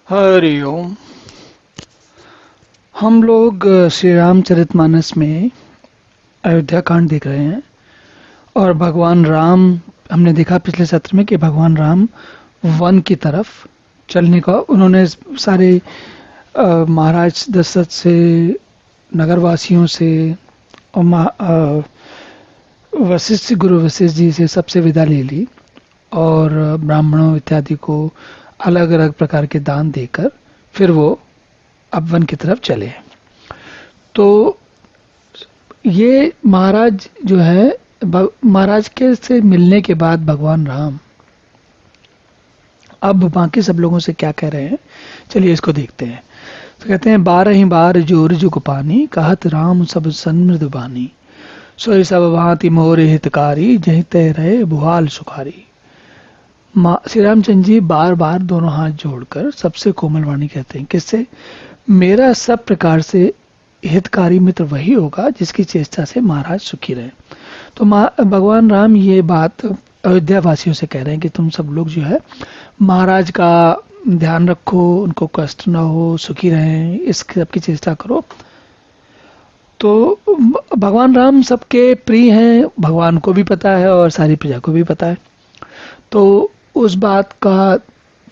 हरि ओम। हम लोग श्री रामचरितमानस में अयोध्या कांड देख रहे हैं और भगवान राम, हमने देखा पिछले सत्र में कि भगवान राम वन की तरफ चलने का उन्होंने सारे महाराज दशरथ से, नगरवासियों से और वशिष्ठ, गुरु वशिष्ठ जी से सबसे विदा ले ली और ब्राह्मणों इत्यादि को अलग अलग प्रकार के दान देकर फिर वो अब वन की तरफ चले। तो ये महाराज जो है, महाराज के से मिलने के बाद भगवान राम अब बाकी सब लोगों से क्या कह रहे हैं, चलिए इसको देखते हैं। तो कहते हैं, 12 ही बार जोर जुग पानी, कहत राम सब सन्मृद बानी, सोई सब भांति मोर हितकारी, जहि तय रहे भुआल सुखारी। श्री रामचंद्र जी बार बार दोनों हाथ जोड़कर सबसे कोमल वाणी कहते हैं, किससे? मेरा सब प्रकार से हितकारी मित्र वही होगा जिसकी चेष्टा से महाराज सुखी रहे। तो भगवान राम ये बात अयोध्या वासियों से कह रहे हैं कि तुम सब लोग जो है महाराज का ध्यान रखो, उनको कष्ट ना हो, सुखी रहें, इस सबकी चेष्टा करो। तो भगवान राम सबके प्रिय हैं, भगवान को भी पता है और सारी प्रजा को भी पता है। तो उस बात का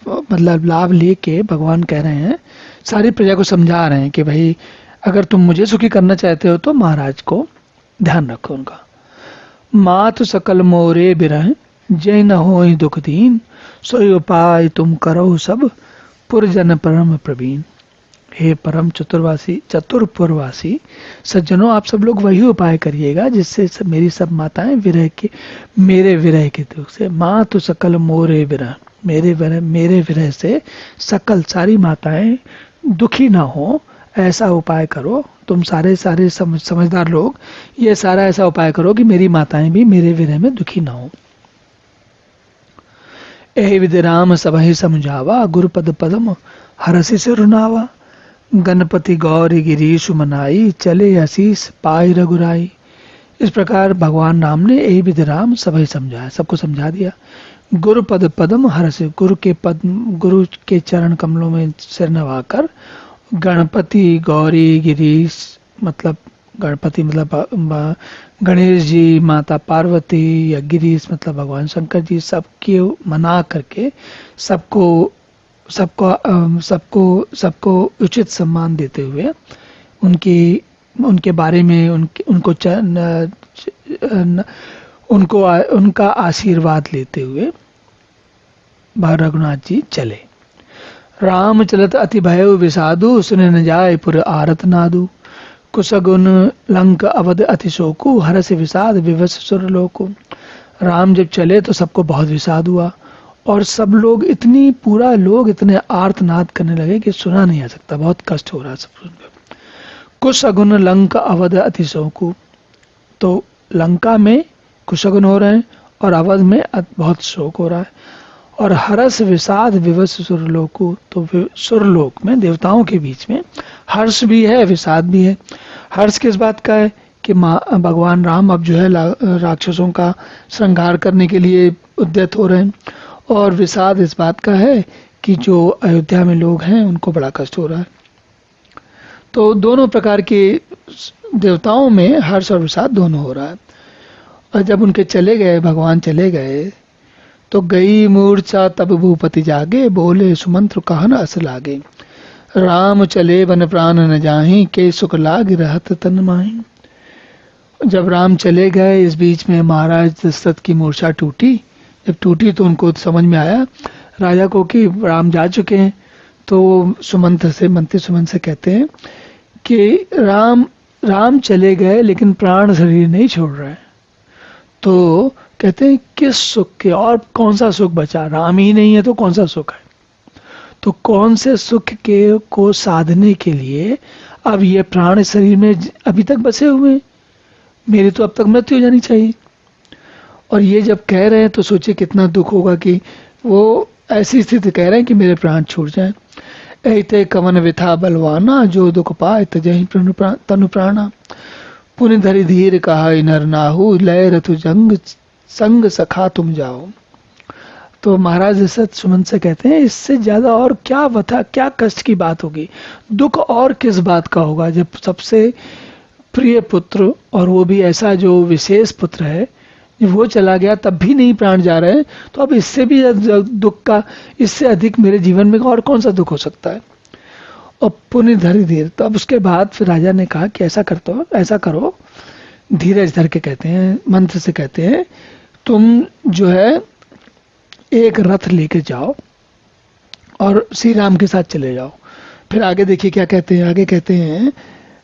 मतलब लाभ लेके भगवान कह रहे हैं, सारी प्रजा को समझा रहे हैं कि भाई अगर तुम मुझे सुखी करना चाहते हो तो महाराज को ध्यान रखो उनका। मातु सकल मोरे बिरह, जय न होई दुख दीन, सोई उपाय तुम करो सब, पुरजन परम प्रवीण। हे परम चतुरपुरवासी सज्जनों, आप सब लोग वही उपाय करिएगा जिससे मेरी सब माताएं मेरे विरह के दुख से, मातु सकल मोरे विरह, मेरे विरह से सकल सारी माताएं दुखी ना हो, ऐसा उपाय करो। तुम सारे समझदार लोग ये सारा ऐसा उपाय करो कि मेरी माताएं भी मेरे विरह में दुखी ना हो। एहि विधि राम सबहि समझावा, गुरुपद पदम हरसि सिरुनावा, गणपति गौरी गिरीश मनाई, चले आशीष पाई रघुराई। इस प्रकार भगवान राम ने यही विधि राम सबही समझाया, सबको समझा दिया। गुरु पद पदम हर्ष, गुरु के चरण कमलों में सिर नवाकर, गणपति गौरी गिरीश मतलब गणपति मतलब गणेश जी, माता पार्वती, या गिरीश मतलब भगवान शंकर जी, सबके मना करके सबको उचित सम्मान देते हुए उनके बारे में उनका आशीर्वाद लेते हुए रघुनाथ जी चले। राम चलत अति भयउ विषादु, सुने न जाय पुर आरत नादु, कुशगुन लंक अवध अति शोकु, हरस विषाद विवश सुरलोकु। राम जब चले तो सबको बहुत विषाद हुआ और सब लोग पूरा लोग इतने आर्तनाद करने लगे कि सुना नहीं आ सकता, बहुत कष्ट हो रहा सब सुनकर। कुशगुन लंक अवध अति शोकु, तो लंका में कुशगुन हो रहे हैं और अवध में बहुत शोक हो रहा है। और हर्ष विषाद विवश सुरलोकु, तो सुरलोक में देवताओं के बीच में हर्ष भी है, विषाद भी है। हर्ष किस बात का है कि भगवान राम अब जो है राक्षसों का संहार करने के लिए उद्यत हो रहे हैं, और विषाद इस बात का है कि जो अयोध्या में लोग हैं उनको बड़ा कष्ट हो रहा है। तो दोनों प्रकार के देवताओं में हर्ष और विषाद दोनों हो रहा है। और जब उनके चले गए, भगवान चले गए, तो गई मूर्छा तब भूपति जागे, बोले सुमंत्र कहन अस लागे, राम चले वन प्राण न जाहि, के सुख लाग रहत तन माहि। जब राम चले गए, इस बीच में महाराज दशरथ की मूर्छा टूटी। जब टूटी तो उनको समझ में आया राजा को कि राम जा चुके हैं। तो मंत्री सुमंत से कहते हैं कि राम चले गए लेकिन प्राण शरीर नहीं छोड़ रहे हैं। तो कहते हैं किस सुख के, और कौन सा सुख बचा, राम ही नहीं है तो कौन सा सुख है। तो कौन से सुख के को साधने के लिए अब ये प्राण शरीर में अभी तक बसे हुए हैं, मेरी तो अब तक मृत्यु हो जानी चाहिए। और ये जब कह रहे हैं तो सोचिए कितना दुख होगा कि वो ऐसी स्थिति कह रहे हैं कि मेरे प्राण छूट जाएं। ऐते कवन विथा बलवाना, जो दुख पाए तजहि तनु प्राणा, पुनि धरि धीर कहा नर नाहु, लय रथु जंग संग सखा तुम जाओ। तो महाराज दशरथ सुमंत से कहते हैं इससे ज्यादा और क्या व्यथा, क्या कष्ट की बात होगी, दुख और किस बात का होगा, जब सबसे प्रिय पुत्र और वो भी ऐसा जो विशेष पुत्र है, जब वो चला गया तब भी नहीं प्राण जा रहे हैं, तो अब इससे भी दुख का, इससे अधिक मेरे जीवन में और कौन सा दुख हो सकता है। और पुण्य धरि धीर, तो अब उसके बाद फिर राजा ने कहा कि ऐसा करो, धीरज धर के कहते हैं, मंत्र से कहते हैं, तुम जो है एक रथ लेके जाओ और श्री राम के साथ चले जाओ। फिर आगे देखिए क्या कहते हैं, आगे कहते हैं,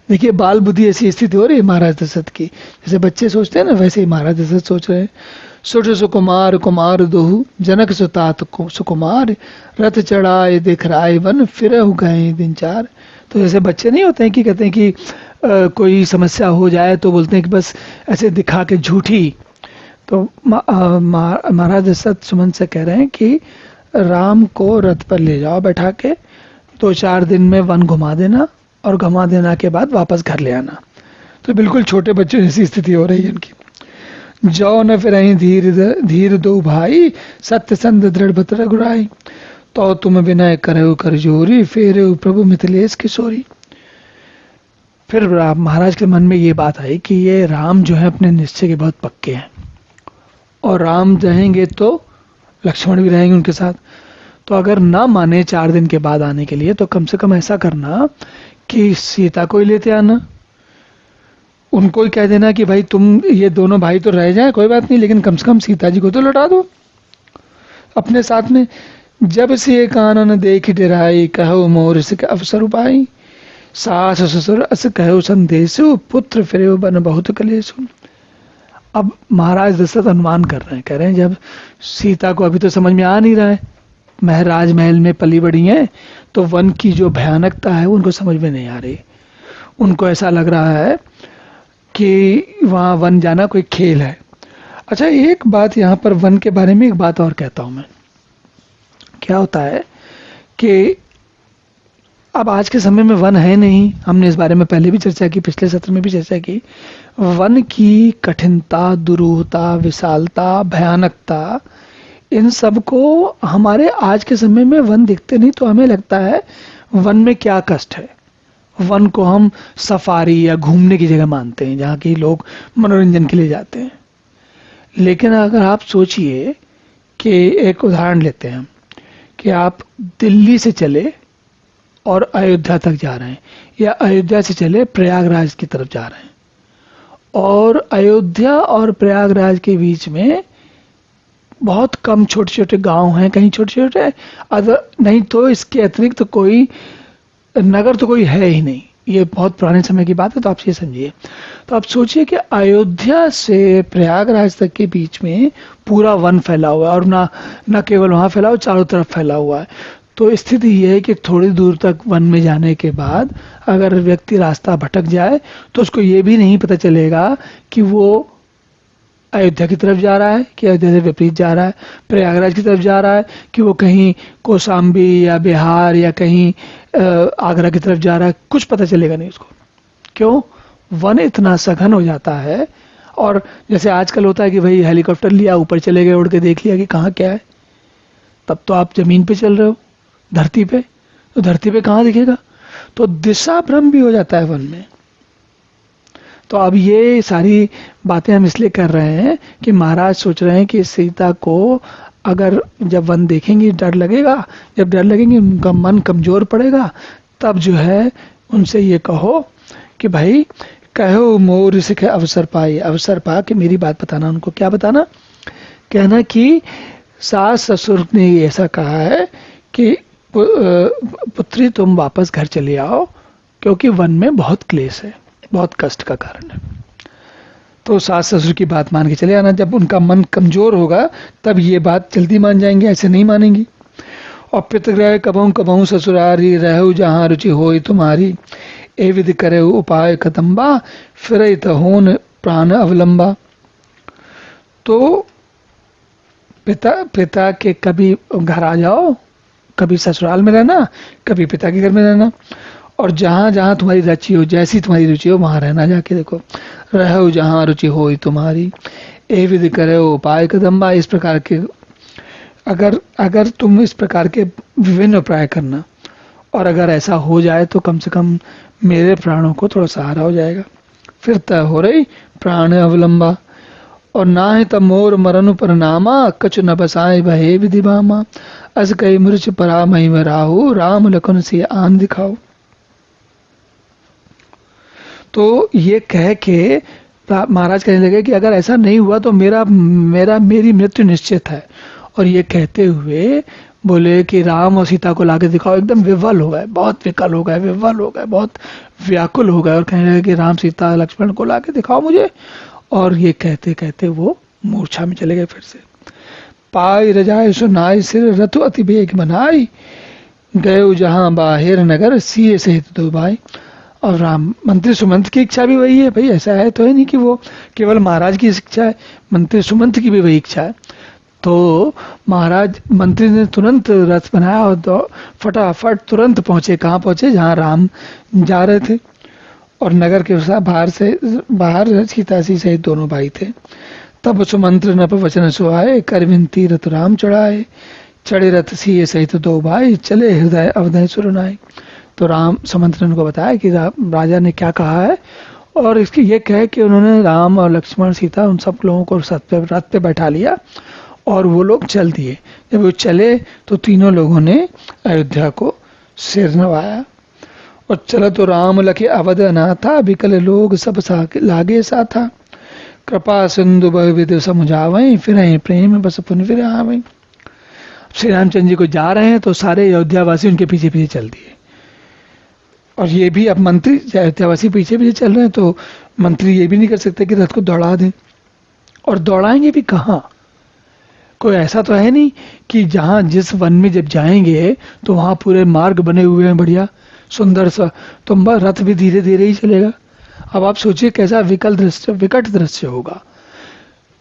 देखिए बाल बुद्धि ऐसी स्थिति हो रही है महाराज दशरथ की, जैसे बच्चे सोचते हैं ना वैसे ही महाराज दशरथ सोच रहे हैं। सुठ सुकुमार कुमार दोहु जनक सुतात सुकुमार, रथ चढ़ाए दिख राय वन फिर गए दिन चार। तो जैसे बच्चे नहीं होते हैं कि कहते हैं कि कोई समस्या हो जाए तो बोलते हैं कि बस ऐसे दिखा के झूठी। तो महाराज दशरथ सुमंत से कह रहे हैं कि राम को रथ पर ले जाओ बैठा के, 2-4 दिन में वन घुमा देना और घुमा देना के बाद वापस घर ले आना। तो बिल्कुल छोटे बच्चों जैसी स्थिति हो रही है इनकी। जो न फिर धीर दो भाई, सत्य संध दृढ़ भत रघुराई, तो तुम विनय करहु कर जोरी, फेर प्रभु मिथिलेश किशोरी। फिर महाराज के मन में ये बात आई कि ये राम जो है अपने निश्चय के बहुत पक्के हैं, और राम रहेंगे तो लक्ष्मण भी रहेंगे उनके साथ। तो अगर ना माने 4 दिन के बाद आने के लिए, तो कम से कम ऐसा करना कि सीता को ही लेते आना, उनको ही कह देना कि भाई तुम ये दोनों भाई तो रह जाए कोई बात नहीं, लेकिन कम से कम सीता जी को तो लौटा दो अपने साथ में। जब से कानन देख डराई, कहो मोर सिक अवसर उपाई, सास ससुर अस कहो संदेशु, पुत्र फिरे बन बहुत कलेशु। अब महाराज दशरथ अनुमान कर रहे हैं, कह रहे हैं जब सीता को अभी तो समझ में आ नहीं रहा है, महराज महल में पली बड़ी हैं, तो वन की जो भयानकता है उनको समझ में नहीं आ रही। उनको ऐसा लग रहा है कि वहाँ वन जाना कोई खेल है। अच्छा, एक बात यहाँ पर वन के बारे में एक बात और कहता हूँ मैं। क्या होता है कि अब आज के समय में वन है नहीं, हमने इस बारे में पहले भी चर्चा की, पिछले सत्र में भी चर्चा की। वन की कठिनता, दुरूहता, विशालता, भयानकता, इन सब को हमारे आज के समय में वन दिखते नहीं, तो हमें लगता है वन में क्या कष्ट है। वन को हम सफारी या घूमने की जगह मानते हैं, जहाँ की लोग मनोरंजन के लिए जाते हैं। लेकिन अगर आप सोचिए कि एक उदाहरण लेते हैं कि आप दिल्ली से चले और अयोध्या तक जा रहे हैं, या अयोध्या से चले प्रयागराज की तरफ जा रहे हैं, और अयोध्या और प्रयागराज के बीच में बहुत कम छोटे छोटे गांव हैं, कहीं छोटे छोटे, अदर नहीं तो इसके अतिरिक्त तो कोई नगर तो कोई है ही नहीं। ये बहुत पुराने समय की बात है, तो आप ये समझिए। तो आप सोचिए कि अयोध्या से प्रयागराज तक के बीच में पूरा वन फैला हुआ है, और ना केवल वहाँ फैला हुआ, चारों तरफ फैला हुआ है। तो स्थिति ये है कि थोड़ी दूर तक वन में जाने के बाद अगर व्यक्ति रास्ता भटक जाए तो उसको ये भी नहीं पता चलेगा कि वो अयोध्या की तरफ जा रहा है कि अयोध्या से विपरीत जा रहा है, प्रयागराज की तरफ जा रहा है कि वो कहीं कौशाम्बी या बिहार या कहीं आगरा की तरफ जा रहा है, कुछ पता चलेगा नहीं उसको। क्यों? वन इतना सघन हो जाता है। और जैसे आजकल होता है कि भाई हेलीकॉप्टर लिया, ऊपर चले गए, उड़ के देख लिया कि कहाँ क्या है, तब तो आप जमीन पे चल रहे हो, धरती पे, तो धरती पे कहाँ दिखेगा। तो दिशा भ्रम भी हो जाता है वन में। तो अब ये सारी बातें हम इसलिए कर रहे हैं कि महाराज सोच रहे हैं कि सीता को अगर जब वन देखेंगे डर लगेगा, जब डर लगेंगे उनका मन कमजोर पड़ेगा, तब जो है उनसे ये कहो कि भाई कहो मोर सिख अवसर पाए, अवसर पा के मेरी बात बताना। उनको क्या बताना? कहना कि सास ससुर ने ऐसा कहा है कि पुत्री तुम वापस घर चले आओ, क्योंकि वन में बहुत क्लेश है, बहुत कष्ट का कारण है। तो सास ससुर की बात मान के चले आना। जब उनका मन कमजोर होगा तब ये बात जल्दी मान जाएंगे, ऐसे नहीं मानेंगी। और पितृगृह कबहू कबहू ससुरारी, रहु जहाँ रुचि होई तुम्हारी, ए विधि करे उपाय खतम्बा, फिर होन प्राण अवलंबा। तो पिता के कभी घर आ जाओ, कभी ससुराल में रहना, कभी पिता के घर में रहना, और जहाँ जहाँ तुम्हारी रुचि हो, जैसी तुम्हारी रुचि हो वहाँ रहना जाके। देखो, रहो जहाँ रुचि हो तुम्हारी, ए विधि करे उपाय कदम्बा। इस प्रकार के अगर अगर तुम इस प्रकार के विभिन्न उपाय करना, और अगर ऐसा हो जाए तो कम से कम मेरे प्राणों को थोड़ा सहारा हो जाएगा। फिर तय हो रही प्राण अवलंबा, और ना ही तब मोर मरनु परनामा, कछु न बसाए भये विधि बामा, अस कई मृच परा मही में राहु, राम लखन से आन दिखाओ। तो ये कह के महाराज कहने लगे कि अगर ऐसा नहीं हुआ तो मेरी मृत्यु निश्चित है। और ये कहते हुए बोले कि राम और सीता को लाके दिखाओ। एकदम विवल हो गए, बहुत विकल हो गए, विवल हो गए, बहुत व्याकुल हो गए, और कहने लगे कि राम सीता लक्ष्मण को लाके दिखाओ मुझे। और ये कहते कहते वो मूर्छा में चले गए फिर से। पाई रजाए सुनाई सिर रथु अति बेग बनाई, गए जहां बाहिर नगर सिए सहित दो भाई। और राम मंत्री सुमंत की इच्छा भी वही है भाई, ऐसा है तो है नहीं कि वो केवल महाराज की इच्छा है, मंत्री सुमंत की भी वही इच्छा है। तो महाराज मंत्री ने तुरंत रथ बनाया और फटाफट तुरंत पहुंचे। कहाँ पहुंचे? जहाँ राम जा रहे थे। और नगर के बाहर सीतासी सहित दोनों भाई थे। तब सुमंत्र नप वचन सुहाए, कर विनती रथ राम चढ़ाए, चढ़े रथ सिए सहित दो भाई, चले हृदय अवधय सुरनाए। तो राम सुमंत्र ने उनको बताया कि राजा ने क्या कहा है, और इसकी ये कह कि उन्होंने राम और लक्ष्मण सीता उन सब लोगों को रथ पे बैठा लिया और वो लोग चल दिए। जब वो चले तो तीनों लोगों ने अयोध्या को सिर नवाया। और चलो तो राम लखे अवध अनाथा, विकल लोग सब लागे सा था, कृपा सिंधु बहुविध समुझावई, फिर प्रेम बस पुन फिर आवई। श्री रामचंद्र जी को जा रहे हैं तो सारे अयोध्यावासी उनके पीछे पीछे चल दिए। और ये भी अब मंत्री अयोध्यावासी पीछे पीछे चल रहे हैं तो मंत्री ये भी नहीं कर सकते कि रथ को दौड़ा दें। और दौड़ाएंगे भी कहाँ? कोई ऐसा तो है नहीं कि जहाँ जिस वन में जब जाएंगे तो वहाँ पूरे मार्ग बने हुए हैं बढ़िया सुंदर सा, तो रथ भी धीरे धीरे ही चलेगा। अब आप सोचिए कैसा विकट दृश्य होगा।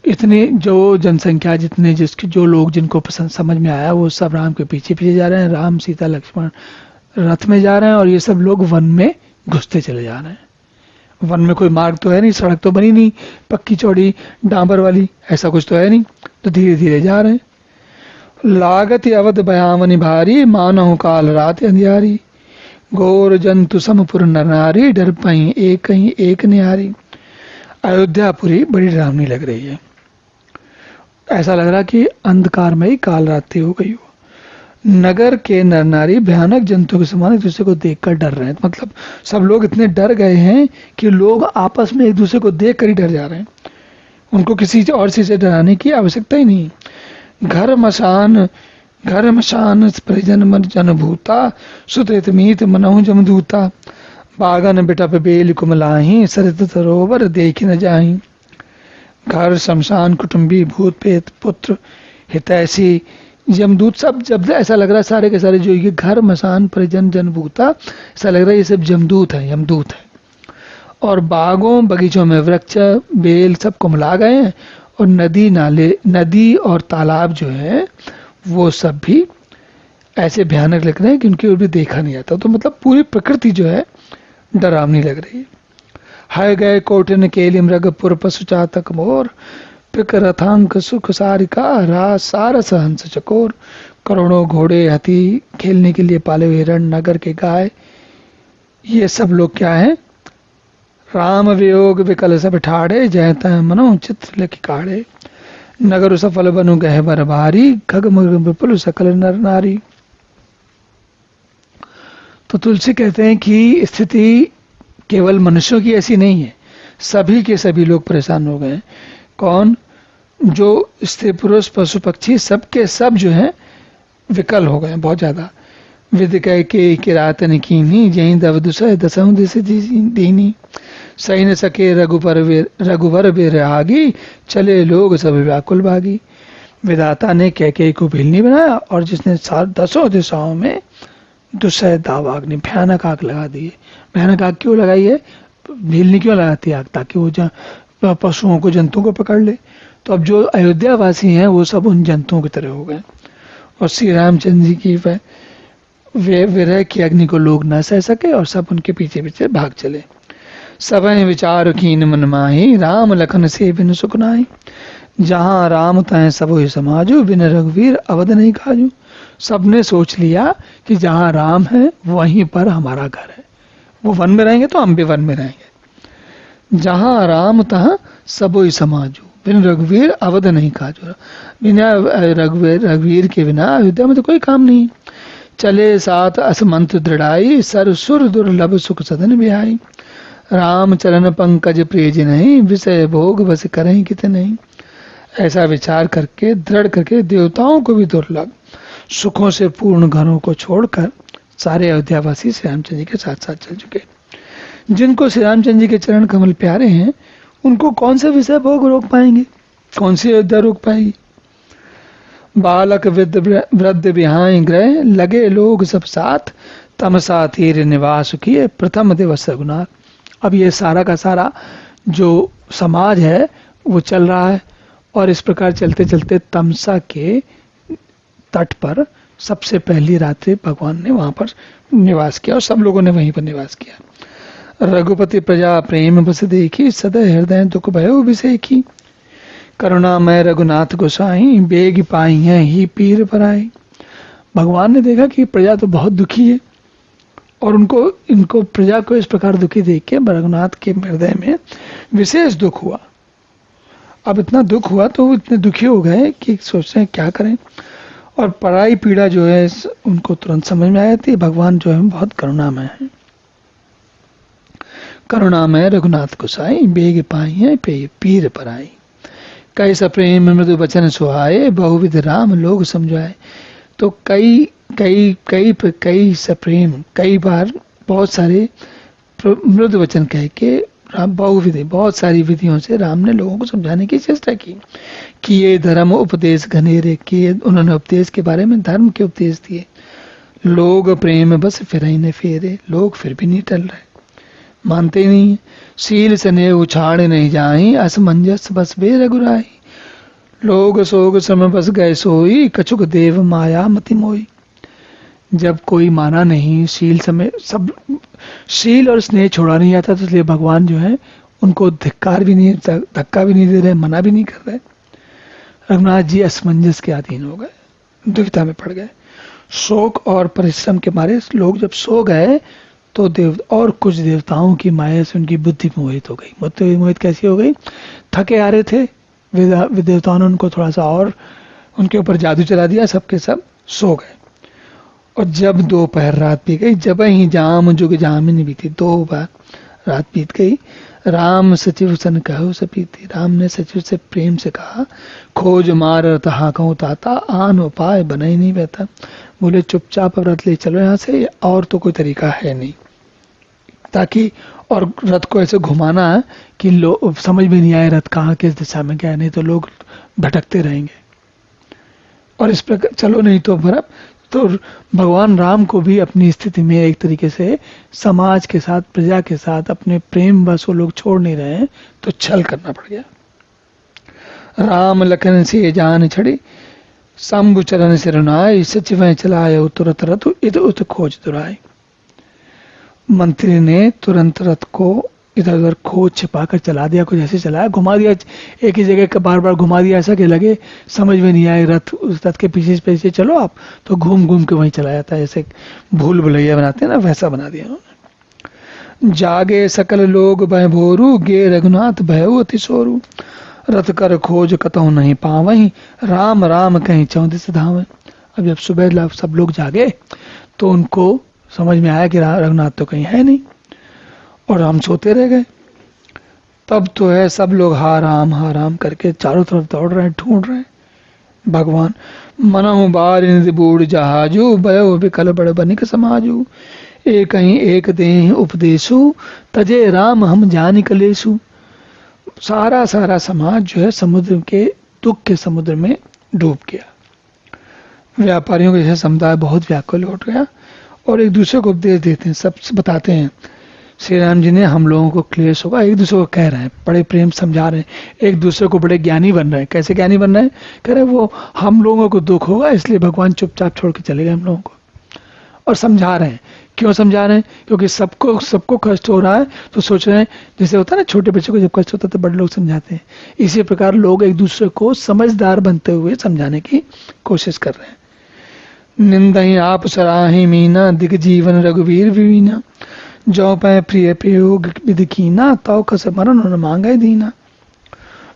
इतने जो जनसंख्या जितने जो लोग जिनको पसंद समझ में आया वो सब राम के पीछे पीछे जा रहे हैं, राम सीता लक्ष्मण रथ में जा रहे हैं, और ये सब लोग वन में घुसते चले जा रहे हैं। वन में कोई मार्ग तो है नहीं, सड़क तो बनी नहीं पक्की चौड़ी डांबर वाली, ऐसा कुछ तो है नहीं, तो धीरे धीरे जा रहे हैं। लागत अवध भयावनि भारी, मानहु काल रात अंधियारी, घोर जंतु समपुर नर नारी, डर पाई एक निहारी। अयोध्यापुरी बड़ी डरावनी लग रही है। ऐसा लग रहा कि अंधकारमयी काल रात्रि हो गई हो। नगर के नर नारी भयानक जंतु के समान एक दूसरे को देखकर डर रहे हैं। मतलब सब लोग इतने डर गए हैं कि लोग आपस में एक दूसरे को देख कर ही डर जा रहे हैं। उनको किसी और चीज से डराने की आवश्यकता ही नहीं। घर मशान परिजन मन जनभूता, सुत मीत मनहु जमदूता, बागन बिटप बेल कुमलाही, सरित सरोवर देखी न जाही। घर शमशान कुटुंबी भूत प्रेत पुत्र हितैषी यमदूत, सब जब ऐसा लग रहा है सारे के सारे जो ये घर मशान परिजन जनभूता, ऐसा लग रहा है ये सब यमदूत है। और बागों बगीचों में वृक्ष बेल सब कुमला गए हैं, और नदी और तालाब जो है वो सब भी ऐसे भयानक लग रहे हैं कि उनकी ओर भी देखा नहीं जाता। तो मतलब पूरी प्रकृति जो है डरावनी लग रही है। हाय गए कोटिन केली मृगपुर पशु चातक मोर, पिक रथांक सुख सारिका रास सारस हंस चकोर, करोड़ों घोड़े हाथी खेलने के लिए पाले हुए हिरण नगर के गाय, ये सब लोग क्या है? राम वियोग विकल सब ठाड़े, जयत मनो चित्र लिख काढ़े, नगर सफल बनु गहबर भारी, खग मृग विपुल सकल नर नारी। तो तुलसी कहते हैं कि स्थिति केवल मनुष्यों की ऐसी नहीं है, सभी के सभी लोग परेशान हो गए। कौन? जो स्त्री पुरुष पशु पक्षी सबके सब जो है विकल हो गए बहुत ज्यादा। विद कह के किरातन कीनी, जही दव दुसह दसहु दिस दीनी, सही न सके रघुवर वीर आगी, चले लोग सब व्याकुल भागी। विधाता ने कैकेयी को भीलनी बनाया, और जिसने 10 दिशाओं में दुसह दावाग्नि भयानक आग लगा दी है। भयानक आग क्यों लगाई है? भीलनी क्यों लगाती है आग? ताकि वो पशुओं को जंतुओं को पकड़ ले। तो अब जो अयोध्यावासी हैं वो सब उन जंतुओं की तरह हो गए। और श्री रामचंद्र जी की विरह की अग्नि को लोग न सह सके और सब उनके पीछे पीछे भाग चले। सब विचार कीन मन माही, राम लखन से बिन सुख नाही, जहां राम तय सब ही समाजू, बिन रघुवीर अवध नहीं काजू। सबने सोच लिया कि जहां राम है वहीं पर हमारा घर है, वो वन में रहेंगे तो हम भी वन में रहेंगे। जहां राम तहाँ सबोई समाजू, बिन रघुवीर अवध नहीं काजू। बिना रघुवीर के बिना अयोध्या में तो कोई काम नहीं। चले साथ असमंत दृढ़ाई, सर सुर दुर्लभ सुख सदन बिहाई। राम चरण पंकज प्रिय नहीं, विषय भोग बस करें कित नहीं। ऐसा विचार करके दृढ़ करके देवताओं को भी दुर्लभ सुखों से पूर्ण घरों को छोड़कर सारे अयोध्यावासी श्री रामचंद्र जी के साथ साथ चल चुके। जिनको श्री रामचंद्र जी के चरण कमल प्यारे हैं, उनको कौन से विषय भोग रोक पाएंगे, कौन सी अयोध्या रोक पाएगी। बालक वृद्ध बिहाई ग्रह, लगे लोग सब साथ, तमसा तीर निवास किए, प्रथम दिवस रघुनाथ। अब ये सारा का सारा जो समाज है वो चल रहा है, और इस प्रकार चलते चलते तमसा के तट पर सबसे पहली रात्रि भगवान ने वहां पर निवास किया और सब लोगों ने वहीं पर निवास किया। रघुपति प्रजा प्रेम बस देखी, सदै हृदय दुख भयो विसेखी। करुणामय रघुनाथ गोसाई, बेग पाई है ही पीर पर आई। भगवान ने देखा कि प्रजा तो बहुत दुखी है, और इनको प्रजा को इस प्रकार दुखी देख के रघुनाथ के हृदय में विशेष दुख हुआ। अब इतना दुख हुआ तो वो इतने दुखी हो गए कि सोचते हैं क्या करें, और पराई पीड़ा जो है उनको तुरंत समझ में आ जाती है। भगवान जो है बहुत करुणामय है। करुणामय रघुनाथ गोसाई, बेग पाई है पीर पर आई। कैसा प्रेम मृदु वचन सुहाए, बहुविध राम लोग समझाए। तो कई सा प्रेम, कई बार बहुत सारे मृदु वचन कह के बहुविधि बहुत सारी विधियों से राम ने लोगों को समझाने की चेष्टा की कि ये धर्म उपदेश घनेरे किए। उन्होंने उपदेश के बारे में धर्म के उपदेश दिए। लोग प्रेम बस फिर ही न फेरे, लोग फिर भी नहीं टल रहे, मानते ही नहीं। शील स्नेह उछाड़ नहीं जाई, असमंजस बस बे रघुराई। लोग सोग सम बस गए सोई, कछुक देव माया मति मोई। जब कोई माना नहीं, शील और स्नेह छोड़ा नहीं आता, तो इसलिए भगवान जो है उनको धक्का भी नहीं दे रहे, मना भी नहीं कर रहे। रघुनाथ जी असमंजस के अधीन हो गए, दुविधा में पड़ गए। शोक और परिश्रम के मारे लोग जब सो गए तो और कुछ देवताओं की माया से उनकी बुद्धि मोहित हो गई। बुद्धि मोहित कैसी हो गई, थके आ रहे थे, देवताओं ने उनको थोड़ा सा और उनके ऊपर जादू चला दिया, सबके सब सो गए। और जब दोपहर रात बीत गई, जब ही जाम जुग जामिनी बीती, 2 बार रात बीत गई। राम सचिव सन कहो सपीती, राम ने सचिव से प्रेम से कहा, खोज मार तहा कहूँ ताता, आन उपाय बना ही नहीं बहता। बोले चुपचाप व्रत ले चलो यहाँ से, और तो कोई तरीका है नहीं, ताकि और रथ को ऐसे घुमाना कि लोग समझ में नहीं आए रथ कहाँ किस दिशा में गया, नहीं तो लोग भटकते रहेंगे। और इस प्रकार चलो, नहीं तो बराबर। तो भगवान राम को भी अपनी स्थिति में एक तरीके से समाज के साथ, प्रजा के साथ अपने प्रेम बस वो लोग छोड़ नहीं रहे हैं, तो छल करना पड़ गया। राम लखन से जान छड़ी, शंभु चरण से रुनाई, सचिव चलाए तुरंत रथ इध उत खोज दुराई। मंत्री ने तुरंत रथ को इधर उधर खोज छिपा कर चला दिया, कुछ ऐसे चलाया, घुमा दिया, एक ही जगह का बार बार घुमा दिया, ऐसा कि लगे समझ में नहीं आए रथ, उस रथ के पीछे पीछे चलो आप, तो घूम घूम के वहीं चला जाता है, ऐसे भूल भुलैया बनाते हैं ना, वैसा बना दिया उन्होंने। जागे सकल लोग भय भोरू, गे रघुनाथ भयो अति सोरू। रथ कर खोज कतहु नहीं पावहीं, राम राम कहीं 34 धावें। अब जब सुबह सब लोग जागे तो उनको समझ में आया कि रघुनाथ तो कहीं है नहीं, और हम सोते रह गए। तब तो है सब लोग हा राम करके चारों तरफ दौड़ रहे हैं, ढूंढ रहे हैं भगवान। मनहु बार निधि बूढ़ जहाजू, भयो विकल बड़ बनिक समाजू। एक ही एक देह उपदेशु, तजे राम हम जान कलेसु। सारा समाज जो है समुद्र के दुख के समुद्र में डूब गया। व्यापारियों के जैसे समुदाय बहुत व्याकुल हो गया, और एक दूसरे को उपदेश देते हैं, सब बताते हैं श्री राम जी ने हम लोगों को क्लेश होगा, एक दूसरे को कह रहे हैं, बड़े प्रेम समझा रहे हैं, एक दूसरे को बड़े ज्ञानी बन रहे हैं। कैसे ज्ञानी बन रहे हैं, कह रहे वो हम लोगों को दुख होगा इसलिए भगवान चुपचाप छोड़ के चले गए हम लोगों को, और समझा रहे हैं। क्यों समझा रहे हैं? क्योंकि सबको कष्ट हो रहा है, तो सोच रहे हैं, जैसे होता है ना छोटे बच्चे को जब कष्ट होता है तो बड़े लोग समझाते हैं, इसी प्रकार लोग एक दूसरे को समझदार बनते हुए समझाने की कोशिश कर रहे हैं। निंदहि आप सराहि मीना, दिग जीवन रघुवीर विवीना, जो पै प्रिय प्रयोग विधि कीना, तौ कस मरण और मांगे दीना।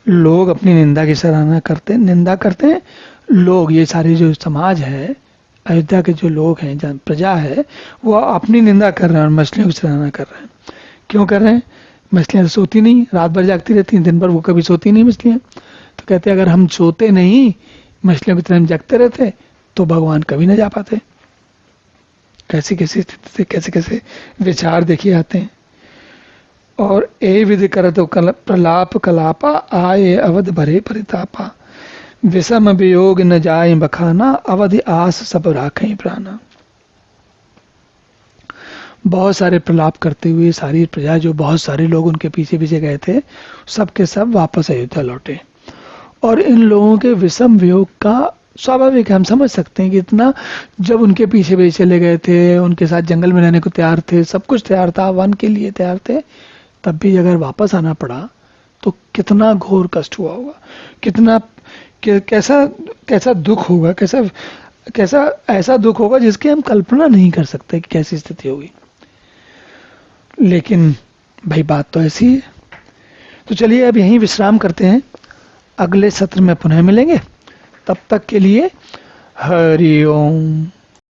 लोग अपनी निंदा की सराहना करते हैं, निंदा करते हैं लोग, ये सारे जो समाज है, अयोध्या के जो लोग हैं, जहाँ प्रजा है, वो अपनी निंदा कर रहे हैं और मछलियों की सराहना कर रहे हैं। क्यों कर रहे हैं? मछलियां सोती नहीं, रात भर जागती रहती हैं, दिन भर वो कभी सोती नहीं मछलियां। तो कहते हैं अगर हम सोते नहीं, मछलियों की तरह हम जगते रहते, तो भगवान कभी न जा पाते। कैसी कैसी स्थिति से कैसे कैसे विचार देखिए आते हैं। और ए विधि करत प्रलाप कलापा, आए अवध भरे परितापा, विषम वियोग न जाए बखाना, अवधि आस सब राखें प्राणा। बहुत सारे प्रलाप करते हुए सारी प्रजा, जो बहुत सारे लोग उनके पीछे पीछे गए थे, सब के सब वापस अयोध्या लौटे। और इन लोगों के विषम वियोग का स्वाभाविक है, हम समझ सकते हैं कि इतना, जब उनके पीछे पीछे चले गए थे, उनके साथ जंगल में रहने को तैयार थे, सब कुछ तैयार था, वन के लिए तैयार थे, तब भी अगर वापस आना पड़ा तो कितना घोर कष्ट हुआ होगा, कितना कैसा दुख होगा, कैसा ऐसा दुख होगा जिसकी हम कल्पना नहीं कर सकते कि कैसी स्थिति होगी। लेकिन भाई बात तो ऐसी है। तो चलिए अब यहीं विश्राम करते हैं, अगले सत्र में पुनः मिलेंगे। तब तक के लिए हरि ओम।